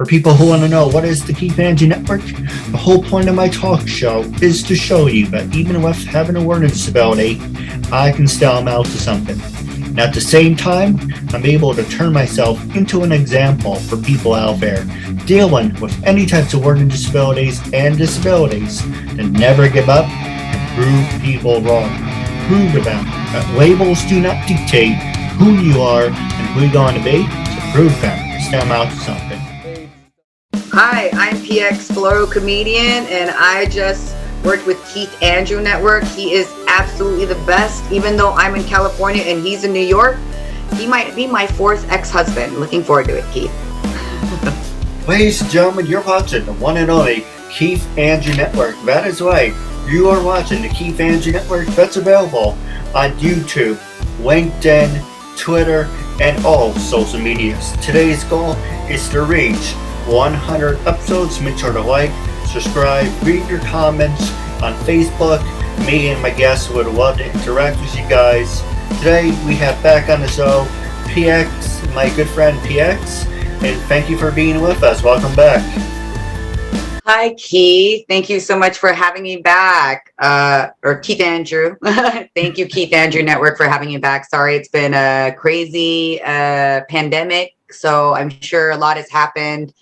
For people who want to know what is the Keith Andrew Network, the whole point of my talk show is to show you that even with having a learning disability, I can still amount to something. And at the same time, I'm able to turn myself into an example for people out there dealing with any types of learning disabilities and disabilities to never give up and prove people wrong. Prove to them that labels do not dictate who you are and who you're going to be, so prove them and still amount to something. Hi, I'm Floro comedian, and I just worked with KeithAndrewNetwork. He is absolutely the best. Even though I'm in California and he's in New York, he might be my fourth ex-husband. Looking forward to it, Keith. Ladies and gentlemen, you're watching the one and only Keith Andrew Network. That is right. You are watching the Keith Andrew Network that's available on YouTube, LinkedIn, Twitter, and all social medias. Today's goal is to reach 100 episodes. Make sure to like, subscribe, read your comments on Facebook. Me and my guests would love to interact with you guys. Today we have back on the show PX, my good friend PX, and thank you for being with us. Welcome back. Hi, Keith. Thank you so much for having me back. Or Keith Andrew. Thank you, Keith Andrew Network, for having me back. Sorry, it's been a crazy pandemic, so I'm sure a lot has happened.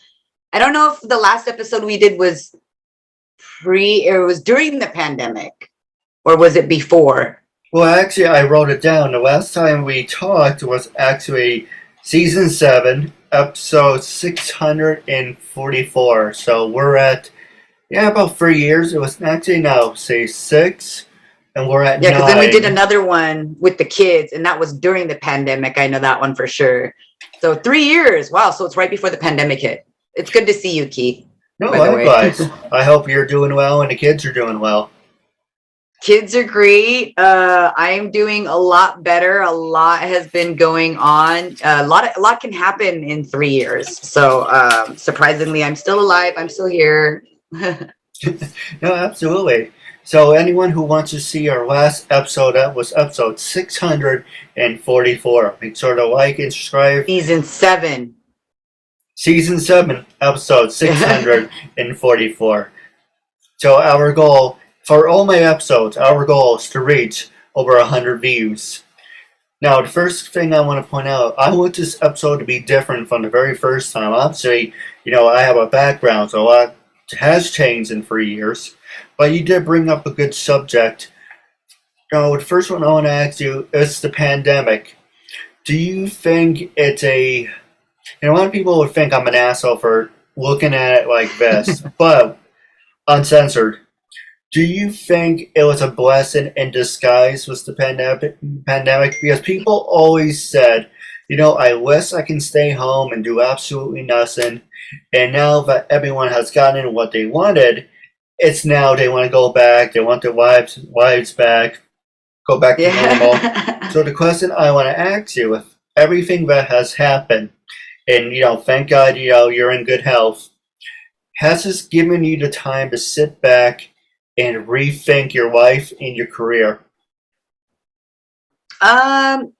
I don't know if the last episode we did was during the pandemic, or was it before? Well, actually, I wrote it down. The last time we talked was actually season 7, episode 644. So we're at, about 3 years. It was actually now, say 6, and we're at 9. Because then we did another one with the kids, and that was during the pandemic. I know that one for sure. So 3 years. Wow. So it's right before the pandemic hit. It's good to see you, Keith. No, likewise. I hope you're doing well and the kids are doing well. Kids are great. I'm doing a lot better. A lot has been going on. A lot can happen in 3 years. So surprisingly, I'm still alive. I'm still here. No, absolutely. So anyone who wants to see our last episode, that was episode 644. Make sure to like and subscribe. Season 7, episode 644. So our goal, for all my episodes, our goal is to reach over 100 views. Now, the first thing I want to point out, I want this episode to be different from the very first time. Obviously, I have a background, so a lot has changed in 3 years. But you did bring up a good subject. The first one I want to ask you is the pandemic. Do you think it's a lot of people would think I'm an asshole for looking at it like this, but uncensored. Do you think it was a blessing in disguise with the pandemic? Because people always said, I wish I can stay home and do absolutely nothing. And now that everyone has gotten what they wanted, it's now they want to go back. They want their wives back, go back to normal. So the question I want to ask you, with everything that has happened, and, thank God, you're in good health. Has this given you the time to sit back and rethink your life and your career? Honestly,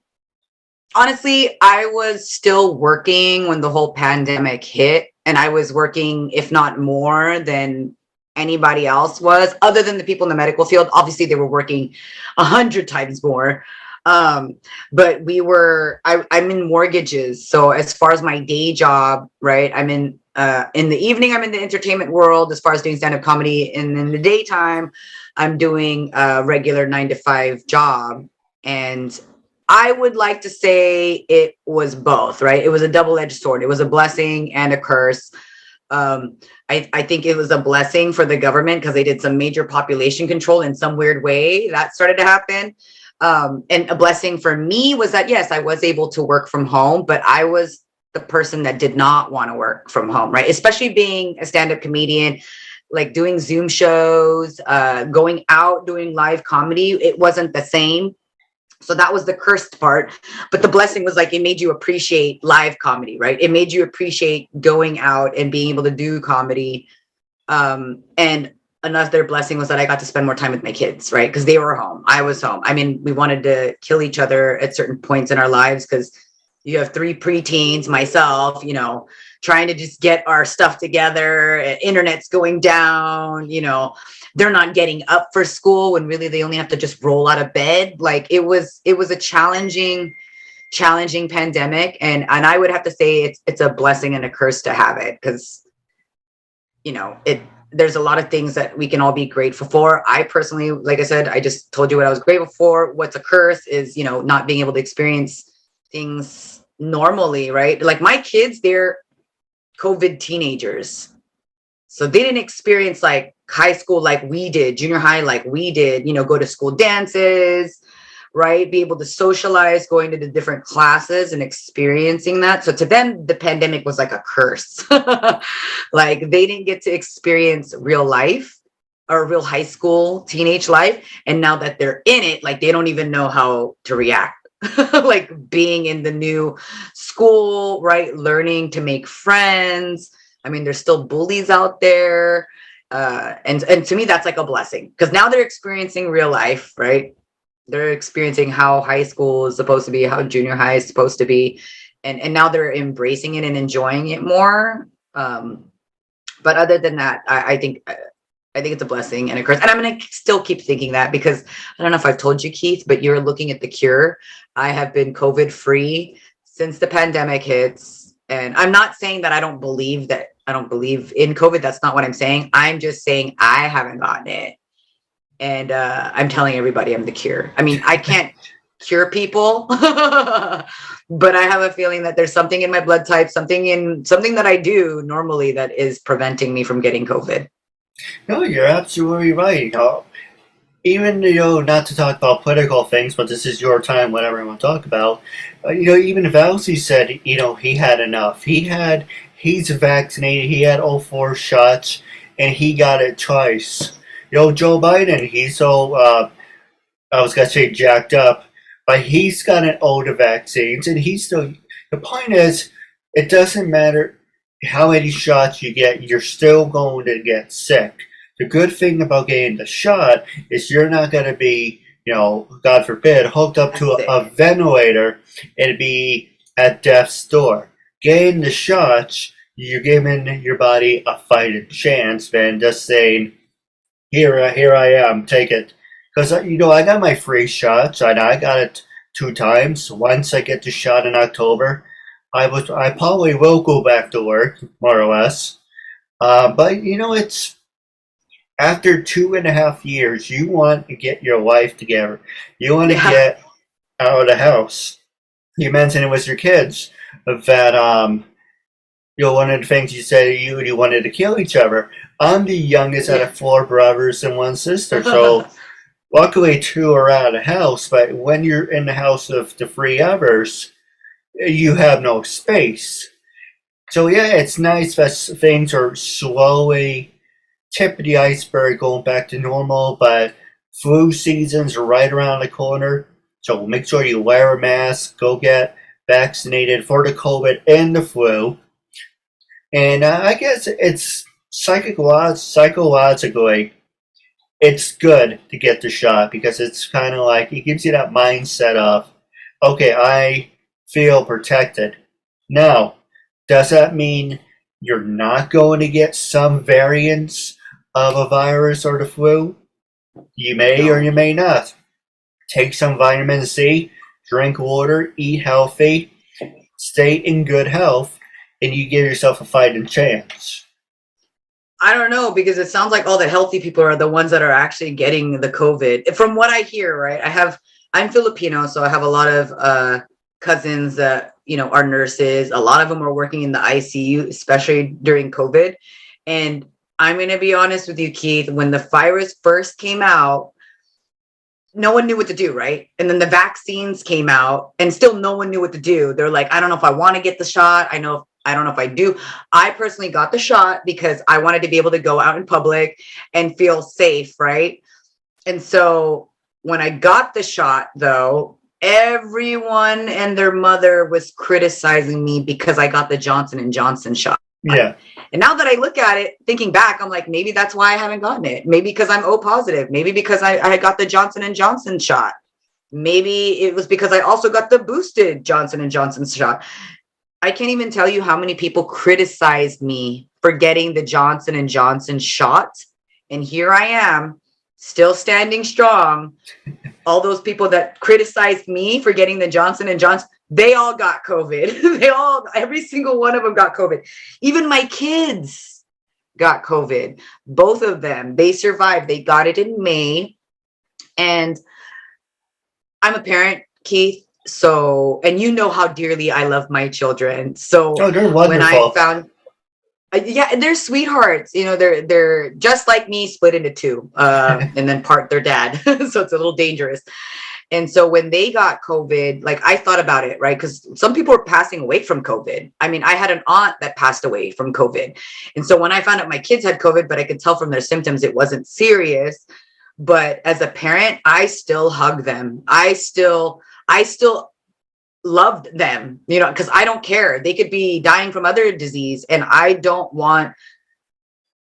I was still working when the whole pandemic hit, and I was working, if not more than anybody else was, other than the people in the medical field. Obviously, they were working 100 times more. But I'm in mortgages. So as far as my day job, right, I'm in the evening, I'm in the entertainment world as far as doing stand-up comedy. And in the daytime, I'm doing a regular 9-to-5 job. And I would like to say it was both, right? It was a double-edged sword. It was a blessing and a curse. I think it was a blessing for the government because they did some major population control in some weird way that started to happen. And a blessing for me was that, yes, I was able to work from home, but I was the person that did not want to work from home, right? Especially being a stand-up comedian, like doing Zoom shows, going out, doing live comedy. It wasn't the same. So that was the cursed part. But the blessing was like, it made you appreciate live comedy, right? It made you appreciate going out and being able to do comedy. And another blessing was that I got to spend more time with my kids, right? Because they were home. I was home. I mean, we wanted to kill each other at certain points in our lives because you have 3 preteens, myself, trying to just get our stuff together. Internet's going down, you know, they're not getting up for school when really they only have to just roll out of bed. Like it was a challenging pandemic. And I would have to say it's a blessing and a curse to have it, because, you know, there's a lot of things that we can all be grateful for. I personally, like I said, I just told you what I was grateful for. What's a curse is, you know, not being able to experience things normally, right? Like my kids, they're COVID teenagers. So they didn't experience like high school like we did, junior high like we did, you know, go to school dances, right? Be able to socialize, going to the different classes and experiencing that. So to them, the pandemic was like a curse. Like they didn't get to experience real life or real high school, teenage life. And now that they're in it, like they don't even know how to react. Like being in the new school, right? Learning to make friends. I mean, there's still bullies out there. And to me, that's like a blessing, because now they're experiencing real life, right? They're experiencing how high school is supposed to be, how junior high is supposed to be. And now they're embracing it and enjoying it more. But other than that, I think it's a blessing and a curse. And I'm going to still keep thinking that, because I don't know if I've told you, Keith, but you're looking at the cure. I have been COVID free since the pandemic hits. And I'm not saying that I don't believe in COVID. That's not what I'm saying. I'm just saying I haven't gotten it. And I'm telling everybody I'm the cure. I mean, I can't cure people, but I have a feeling that there's something in my blood type, something that I do normally that is preventing me from getting COVID. No, you're absolutely right. You know, even, you know, not to talk about political things, but this is your time, whatever I want to talk about. You know, even Valsi said, you know, he had enough. He's vaccinated. He had all 4 shots, and he got it twice. You know, Joe Biden, he's so, I was going to say jacked up, but he's gotten all the vaccines, and he's still, the point is, it doesn't matter how many shots you get, you're still going to get sick. The good thing about getting the shot is you're not going to be, you know, God forbid, hooked up to a ventilator and be at death's door. Getting the shots, you're giving your body a fighting chance than just saying, here I am, take it. Because, you know, I got my 3 shots, and I got it 2 times. Once I get the shot in October, I probably will go back to work, more or less. But, you know, it's after 2.5 years, you want to get your life together. You want to get out of the house. You mentioned it was your kids that, you know, one of the things you said you wanted to kill each other. I'm the youngest out of 4 brothers and 1 sister, so luckily 2 are out of the house. But when you're in the house of the 3 others, you have no space. So yeah, it's nice that things are slowly tip of the iceberg going back to normal, but flu seasons are right around the corner. So make sure you wear a mask, go get vaccinated for the COVID and the flu. And I guess it's psychologically, it's good to get the shot, because it's kind of like, it gives you that mindset of, okay, I feel protected. Now, does that mean you're not going to get some variants of a virus or the flu? You may or you may not. Take some vitamin C, drink water, eat healthy, stay in good health, and you give yourself a fighting chance. I don't know, because it sounds like all the healthy people are the ones that are actually getting the COVID. From what I hear, right? I'm Filipino, so I have a lot of cousins that, you know, are nurses. A lot of them are working in the ICU, especially during COVID. And I'm going to be honest with you, Keith, when the virus first came out, no one knew what to do, right? And then the vaccines came out, and still no one knew what to do. They're like, I don't know if I want to get the shot. I don't know if I do. I personally got the shot because I wanted to be able to go out in public and feel safe, right? And so when I got the shot, though, everyone and their mother was criticizing me because I got the Johnson & Johnson shot. Yeah. And now that I look at it, thinking back, I'm like, maybe that's why I haven't gotten it. Maybe because I'm O positive. Maybe because I got the Johnson & Johnson shot. Maybe it was because I also got the boosted Johnson & Johnson shot. I can't even tell you how many people criticized me for getting the Johnson and Johnson shot. And here I am, still standing strong. All those people that criticized me for getting the Johnson and Johnson, they all got COVID. Every single one of them got COVID. Even my kids got COVID. Both of them, they survived. They got it in May. And I'm a parent, Keith. So, and you know how dearly I love my children. So they're when I wonderful. found, yeah, they're sweethearts. You know, they're just like me, split into two, and then part their dad. So it's a little dangerous. And so when they got COVID, like I thought about it, right? Because some people are passing away from COVID. I mean, I had an aunt that passed away from COVID. And so when I found out my kids had COVID, but I could tell from their symptoms it wasn't serious. But as a parent, I still hug them. I still loved them, you know, because I don't care. They could be dying from other disease. And I don't want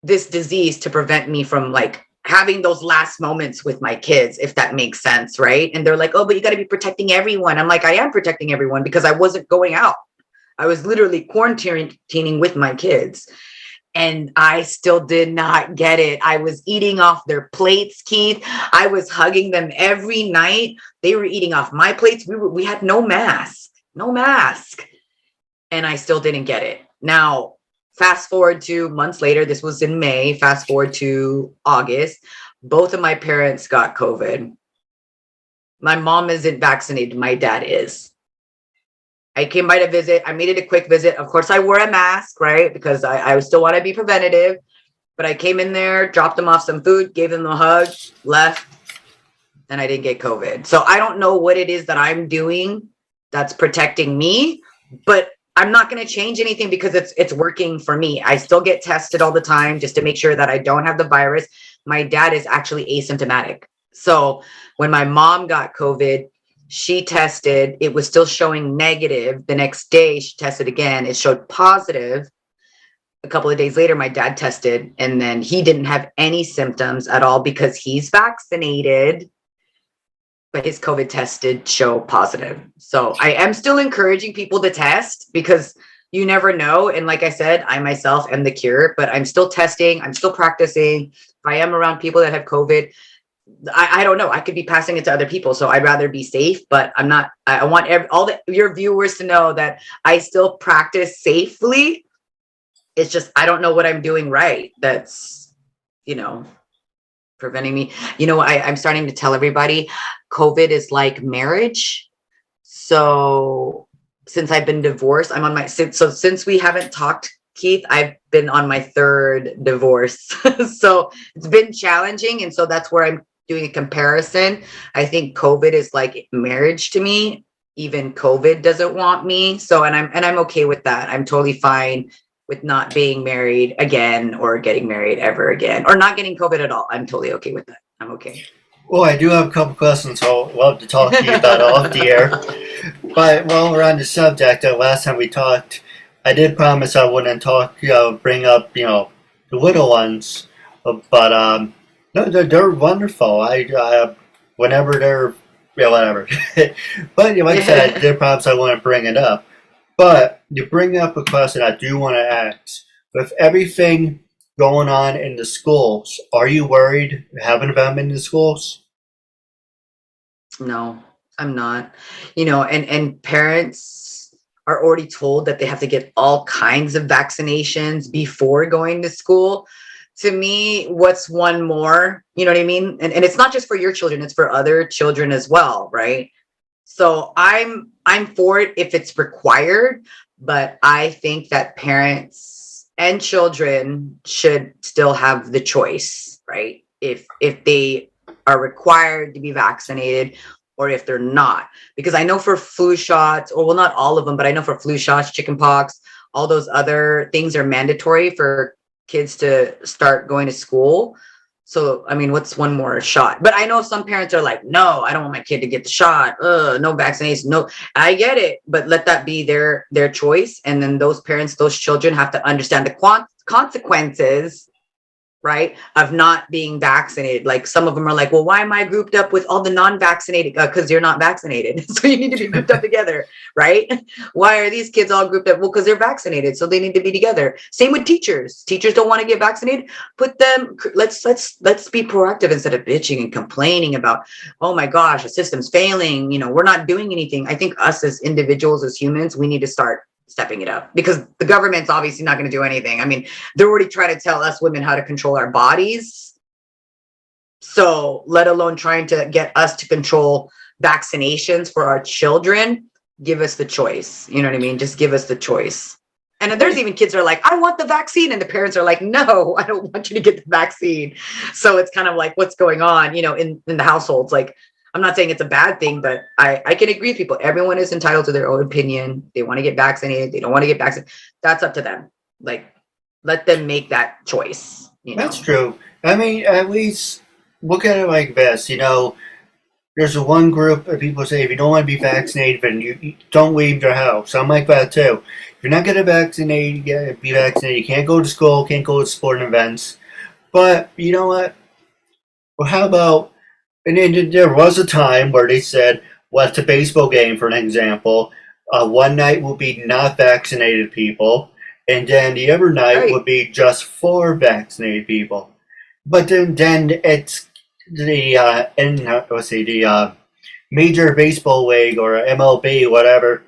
this disease to prevent me from like having those last moments with my kids, if that makes sense, right? And they're like, oh, but you got to be protecting everyone. I'm like, I am protecting everyone because I wasn't going out. I was literally quarantining with my kids. And I still did not get it. I was eating off their plates, Keith. I was hugging them every night. They were eating off my plates. We had no mask. And I still didn't get it. Now, fast forward to months later, this was in May, fast forward to August, both of my parents got COVID. My mom isn't vaccinated. My dad is. I came by to visit. I made it a quick visit. Of course, I wore a mask, right? Because I still want to be preventative. But I came in there, dropped them off some food, gave them a hug, left, and I didn't get COVID. So I don't know what it is that I'm doing that's protecting me, but I'm not going to change anything because it's working for me. I still get tested all the time just to make sure that I don't have the virus. My dad is actually asymptomatic. So when my mom got COVID, she tested, it was still showing negative. The next day she tested again, it showed positive. A couple of days later, my dad tested, and then he didn't have any symptoms at all because he's vaccinated, but his COVID test did show positive. So I am still encouraging people to test because you never know. And like I said, I myself am the cure, but I'm still testing. I'm still practicing. If I am around people that have COVID, I don't know. I could be passing it to other people. So I'd rather be safe, but I'm not. I want your viewers to know that I still practice safely. It's just, I don't know what I'm doing right. That's, preventing me. I'm starting to tell everybody COVID is like marriage. So since I've been divorced, since we haven't talked, Keith, I've been on my third divorce. So it's been challenging. And so that's where I'm doing a comparison. I think COVID is like marriage to me. Even COVID doesn't want me. So, and I'm okay with that. I'm totally fine with not being married again or getting married ever again or not getting COVID at all. I'm totally okay with that. I'm okay. Well, I do have a couple questions, so I'd love to talk to you about off the air. But while we're on the subject, last time we talked, I did promise I wouldn't bring up, the little ones. But no, they're wonderful. Whenever they're, whatever. But like I said, I did promise I wouldn't bring it up. But you bring up a question I do want to ask. With everything going on in the schools, are you worried having them in the schools? No, I'm not. And parents are already told that they have to get all kinds of vaccinations before going to school. To me, what's one more? You know what I mean? And it's not just for your children, it's for other children as well, right? So I'm for it if it's required, but I think that parents and children should still have the choice, right? If they are required to be vaccinated or if they're not. Because I know for flu shots, or well, not all of them, but I know for flu shots, chickenpox, all those other things are mandatory for kids to start going to school. So, I mean, what's one more shot? But I know some parents are like, no, I don't want my kid to get the shot. No vaccination. No, I get it. But let that be their choice. And then those parents, those children have to understand the consequences right? Of not being vaccinated. Like some of them are like, well, why am I grouped up with all the non-vaccinated? Because you're not vaccinated. So you need to be grouped up together, right? Why are these kids all grouped up? Well, because they're vaccinated. So they need to be together. Same with teachers. Teachers don't want to get vaccinated. Put them, let's be proactive instead of bitching and complaining about, oh my gosh, the system's failing. You know, we're not doing anything. I think us as individuals, as humans, we need to start stepping it up because the government's obviously not going to do anything. I mean, they're already trying to tell us women how to control our bodies. So let alone trying to get us to control vaccinations for our children. Give us the choice. You know what I mean? Just give us the choice. And there's even kids that are like, I want the vaccine. And the parents are like, no, I don't want you to get the vaccine. So it's kind of like, what's going on, you know, in the households? Like, I'm not saying it's a bad thing, but I can agree with people. Everyone is entitled to their own opinion. They want to get vaccinated. They don't want to get vaccinated. That's up to them. Like, let them make that choice. You know? That's true. I mean, at least look at it like this. You know, there's a one group of people say if you don't want to be vaccinated, then you don't leave your house. I'm like that too. If you're not going to be vaccinated. You can't go to school, can't go to sporting events. But you know what? Well, how about? And then there was a time where they said, well, it's a baseball game, for an example. One night will be not vaccinated people, and then the other night will be just for vaccinated people. But then it's the Major Baseball League or MLB, whatever.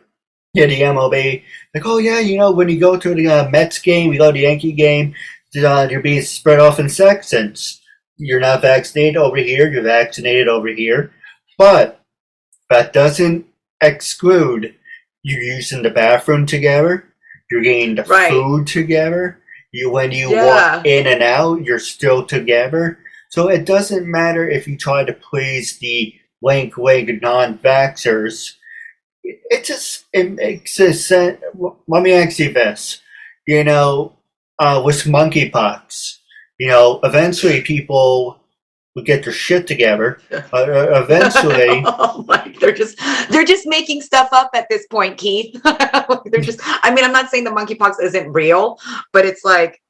Yeah, the MLB. Like, oh yeah, you know, when you go to the Mets game, you go to the Yankee game, you're being spread off in sections. You're not vaccinated over here, you're vaccinated over here. But that doesn't exclude you using the bathroom together, you're getting the food together, when you walk in and out, you're still together. So it doesn't matter if you try to please the wink non-vaxxers. It makes a sense. Let me ask you this. You know, with monkeypox, you know, eventually people will get their shit together. Eventually, oh my, they're just making stuff up at this point, Keith. They're just. I mean, I'm not saying the monkeypox isn't real, but it's like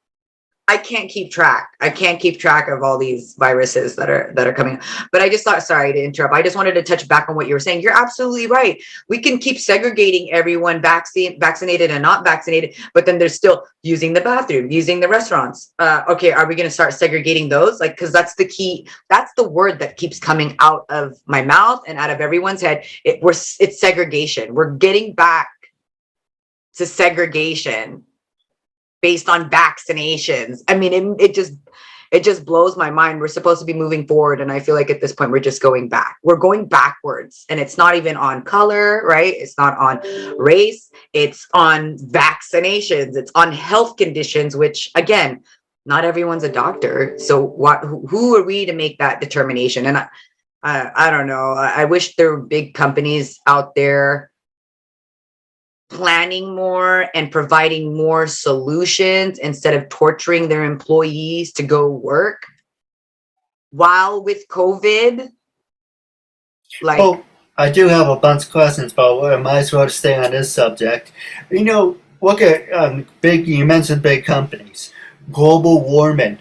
I can't keep track. I can't keep track of all these viruses that are coming. But I just thought, sorry to interrupt. I just wanted to touch back on what you were saying. You're absolutely right. We can keep segregating everyone vaccinated and not vaccinated, but then they're still using the bathroom, using the restaurants. Okay, are we going to start segregating those? Like, because that's the key. That's the word that keeps coming out of my mouth and out of everyone's head. It's segregation. We're getting back to segregation based on vaccinations. I mean, it just blows my mind. We're supposed to be moving forward, and I feel like at this point we're just going back. We're going backwards, and it's not even on color, right? It's not on race. It's on vaccinations. It's on health conditions, which again, not everyone's a doctor. So who are we to make that determination? And I don't know. I wish there were big companies out there planning more and providing more solutions instead of torturing their employees to go work while with COVID. Like, well, I do have a bunch of questions, but I might as well stay on this subject. You know, look at you mentioned big companies, global warming.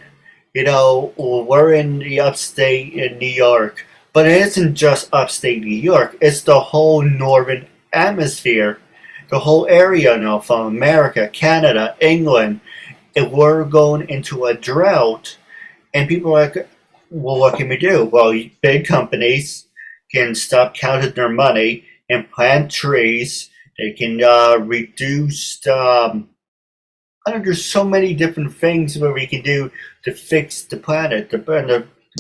You know, we're in the upstate in New York, but it isn't just upstate New York. It's the whole northern hemisphere. The whole area now, from America, Canada, England, if we're going into a drought, and people are like, well, what can we do? Well, big companies can stop counting their money and plant trees. They can reduce, there's so many different things where we can do to fix the planet.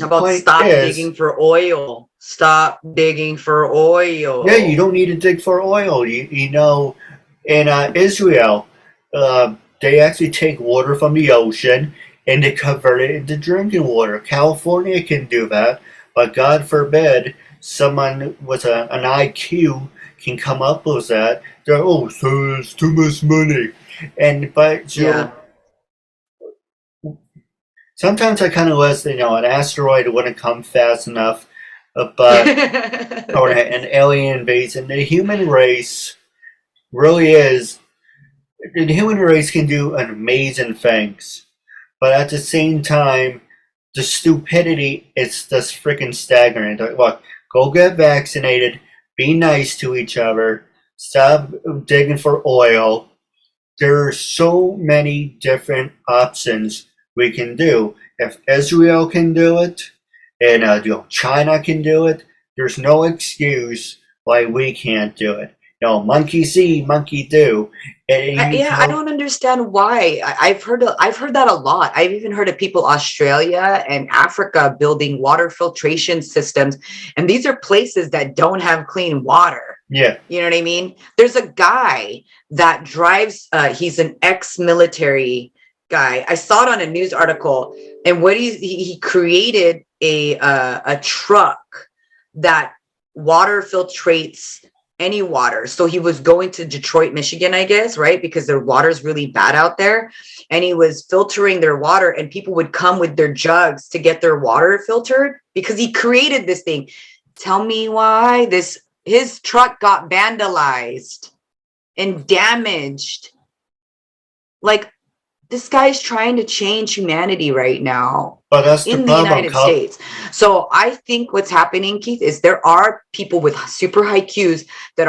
How about stop digging for oil? Stop digging for oil. Yeah, you don't need to dig for oil. You know, in Israel, they actually take water from the ocean and they convert it into drinking water. California can do that, but God forbid someone with an IQ can come up with that. They're, oh, so it's too much money. Sometimes I kind of wish, you know, an asteroid wouldn't come fast enough, but or an alien invasion. The human race really is. The human race can do amazing things, but at the same time, the stupidity is just freaking staggering. Like, look, go get vaccinated, be nice to each other, stop digging for oil. There are so many different options we can do. If Israel can do it, and China can do it, there's no excuse why we can't do it. Monkey see, monkey do. I don't understand why. I've heard that a lot. I've even heard of people Australia and Africa building water filtration systems, and these are places that don't have clean water. Yeah, you know what I mean. There's a guy that drives. He's an ex-military guy. I saw it on a news article, and what he created a truck that water filtrates any water. So he was going to Detroit, Michigan, I guess, right? Because their water is really bad out there. And he was filtering their water, and people would come with their jugs to get their water filtered because he created this thing. Tell me why his truck got vandalized and damaged. Like, this guy's trying to change humanity right now. but that's in the the problem. United States. So I think what's happening, Keith, is there are people with super high Qs that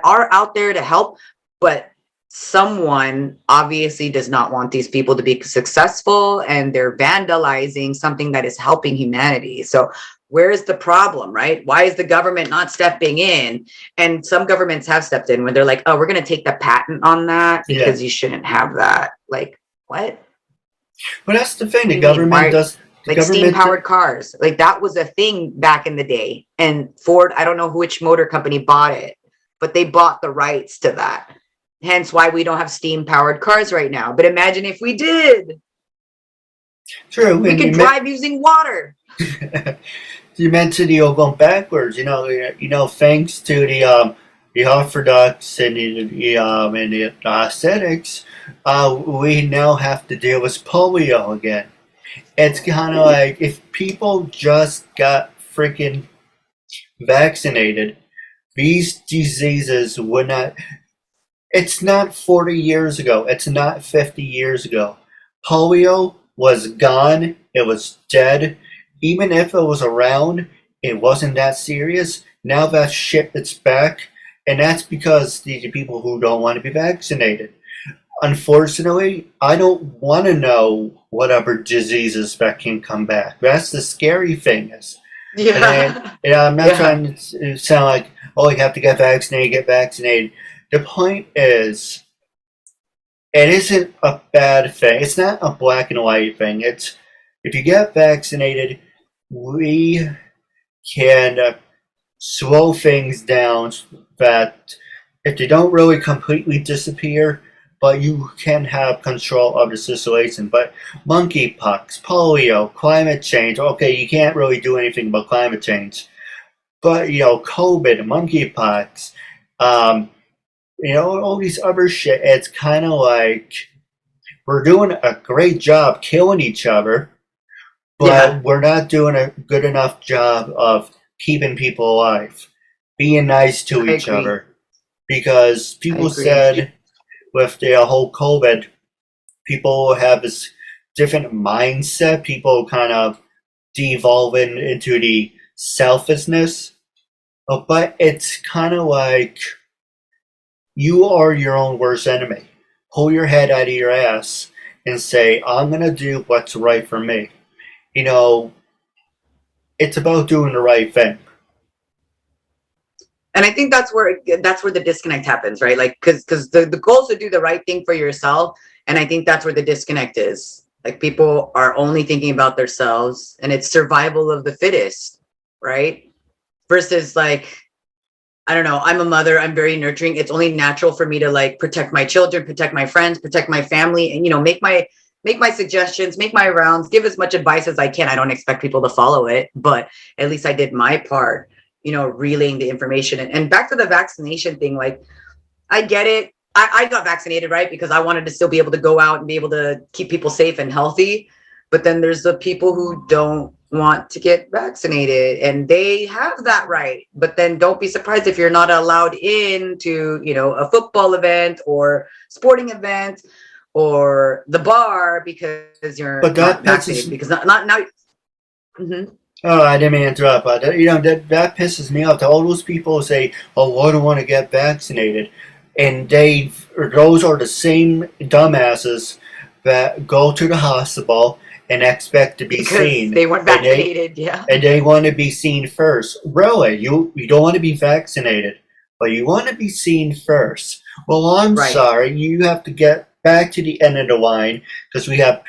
are out there to help, but someone obviously does not want these people to be successful, and they're vandalizing something that is helping humanity. So where's the problem, right? Why is the government not stepping in? And some governments have stepped in when they're like, oh, we're going to take the patent on that because you shouldn't have that. Like, what? But that's the thing. The government does. Like steam-powered cars. Like, that was a thing back in the day. And Ford, I don't know which motor company bought it, but they bought the rights to that. Hence why we don't have steam-powered cars right now. But imagine if we did. True. We could drive using water. You mentioned going backwards. Thanks to the Orthodox and the ascetics, we now have to deal with polio again. It's kind of like if people just got freaking vaccinated, these diseases would not. It's not 40 years ago. It's not 50 years ago. Polio was gone. It was dead. Even if it was around, it wasn't that serious. Now that shit is back. And that's because the people who don't want to be vaccinated. Unfortunately, I don't want to know what other diseases that can come back. That's the scary thing. Yeah. And I'm not trying to sound like, oh, you have to get vaccinated. The point is, it isn't a bad thing. It's not a black and white thing. It's if you get vaccinated, we can slow things down that if they don't really completely disappear, but you can have control of the situation. But monkeypox, polio, climate change, okay, you can't really do anything about climate change. But, COVID, monkeypox, all these other shit, it's kind of like we're doing a great job killing each other, but we're not doing a good enough job of keeping people alive, being nice to each other. Because people said with the whole COVID, people have this different mindset. People kind of devolving into the selfishness. But it's kind of like you are your own worst enemy. Pull your head out of your ass and say, I'm going to do what's right for me. It's about doing the right thing. And I think that's where the disconnect happens, right? Like, because the goal is to do the right thing for yourself. And I think that's where the disconnect is. Like, people are only thinking about themselves, and it's survival of the fittest, right? Versus, like, I don't know, I'm a mother, I'm very nurturing. It's only natural for me to, like, protect my children, protect my friends, protect my family, and, make my suggestions, make my rounds, give as much advice as I can. I don't expect people to follow it, but at least I did my part, relaying the information. And back to the vaccination thing, like, I get it. I got vaccinated, right? Because I wanted to still be able to go out and be able to keep people safe and healthy. But then there's the people who don't want to get vaccinated, and they have that right. But then don't be surprised if you're not allowed in to, a football event or sporting event or the bar because you're But that not vaccinated, because not now. Mm-hmm. Oh, I didn't mean to interrupt, but that pisses me off. All those people say, "Oh, I don't want to get vaccinated," and those are the same dumbasses that go to the hospital and expect to be Because seen. they weren't vaccinated, yeah. And they want to be seen first. Really, you don't want to be vaccinated, but you want to be seen first. Well, I'm Right. sorry, you have to get back to the end of the line because we have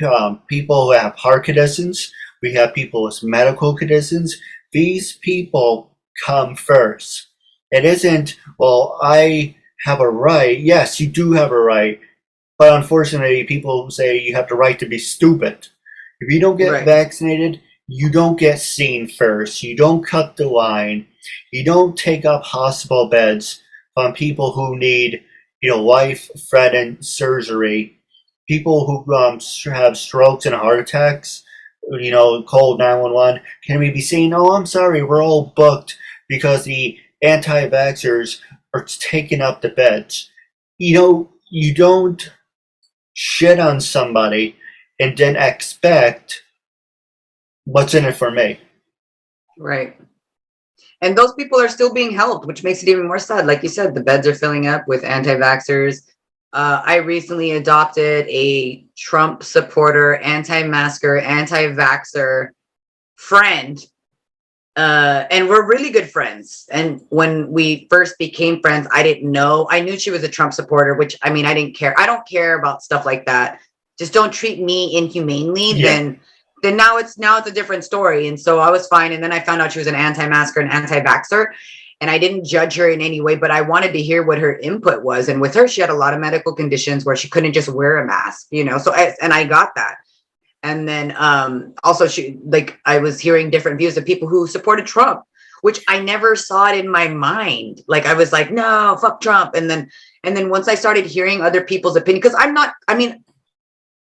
people who have heart conditions. We have people with medical conditions. These people come first. It isn't, well, I have a right. Yes, you do have a right. But unfortunately, people say you have the right to be stupid. If you don't get Right. vaccinated, you don't get seen first. You don't cut the line. You don't take up hospital beds from people who need, life-threatening surgery. People who have strokes and heart attacks. Call 911. Can we be seen? Oh, I'm sorry, we're all booked because the anti-vaxxers are taking up the beds. You don't shit on somebody and then expect what's in it for me. Right. And those people are still being helped, which makes it even more sad. Like you said, the beds are filling up with anti-vaxxers. I recently adopted a Trump supporter, anti-masker, anti-vaxxer friend. And we're really good friends. And when we first became friends, I didn't know. I knew she was a Trump supporter, which, I mean, I didn't care. I don't care about stuff like that. Just don't treat me inhumanely. Yeah. Then now it's a different story. And so I was fine. And then I found out she was an anti-masker and anti-vaxxer. And I didn't judge her in any way, but I wanted to hear what her input was. And with her, she had a lot of medical conditions where she couldn't just wear a mask, So, and I got that. And then also I was hearing different views of people who supported Trump, which I never saw it in my mind. Like, I was like, no, fuck Trump. And then once I started hearing other people's opinion, because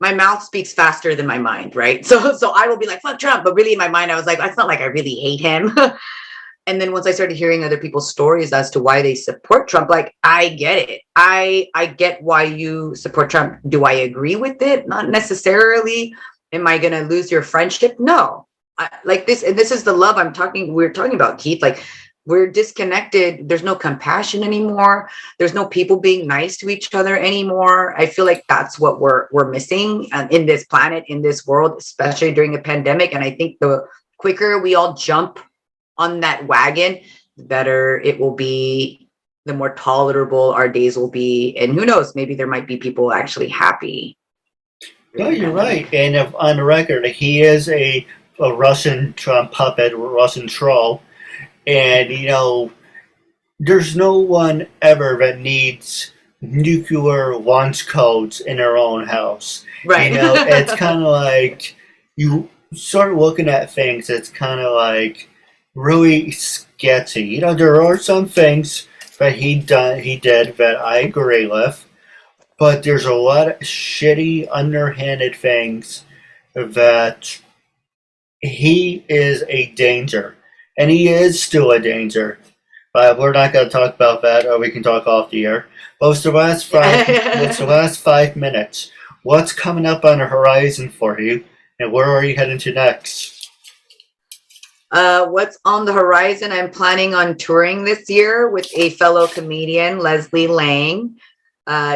my mouth speaks faster than my mind, right? So I will be like, fuck Trump. But really in my mind, I was like, it's not like I really hate him. And then once I started hearing other people's stories as to why they support Trump, like, I get it. I get why you support Trump. Do I agree with it? Not necessarily. Am I going to lose your friendship? No. This is the love we're talking about, Keith. Like, we're disconnected. There's no compassion anymore. There's no people being nice to each other anymore. I feel like that's what we're missing in this planet, in this world, especially during a pandemic. And I think the quicker we all jump on that wagon, the better it will be, the more tolerable our days will be. And who knows, maybe there might be people actually happy. No, you're right. And on the record, he is a Russian Trump puppet, Russian troll. And, there's no one ever that needs nuclear launch codes in their own house. Right. It's kind of like you start looking at things, it's kind of like really sketchy. There are some things that he did that I agree with. But there's a lot of shitty, underhanded things that he is a danger. And he is still a danger. But we're not going to talk about that, or we can talk off the air. But it's the last 5 minutes. What's coming up on the horizon for you, and where are you heading to next? What's on the horizon? I'm planning on touring this year with a fellow comedian, Leslie Lang.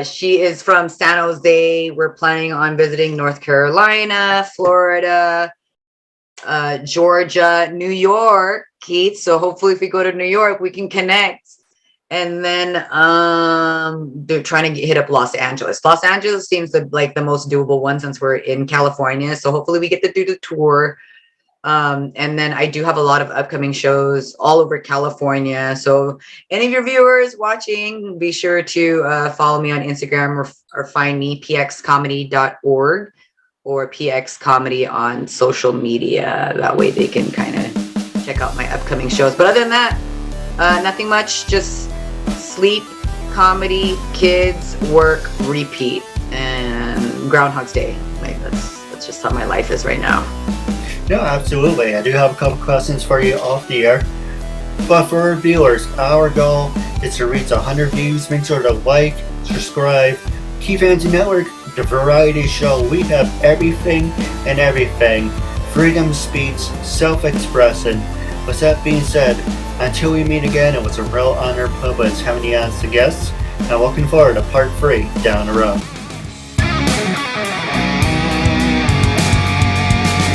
She is from San Jose. We're planning on visiting North Carolina, Florida, Georgia, New York, Keith. So hopefully if we go to New York, we can connect. And then they're trying to hit up Los Angeles. Los Angeles seems like the most doable one since we're in California. So hopefully we get to do the tour. And then I do have a lot of upcoming shows all over California. So any of your viewers watching, be sure to follow me on Instagram or find me pxcomedy.org or pxcomedy on social media. That way they can kind of check out my upcoming shows. But other than that, nothing much. Just sleep, comedy, kids, work, repeat, and Groundhog's Day. Like that's just how my life is right now. No, absolutely. I do have a couple questions for you off the air. But for our viewers, our goal is to reach 100 views. Make sure to like, subscribe, KeithAndrewNetWork, The variety show, we have everything and everything. Freedom of speech, self-expression. With that being said, until we meet again, it was a real honor privilege having you as a guest. And looking forward to part 3 down the road.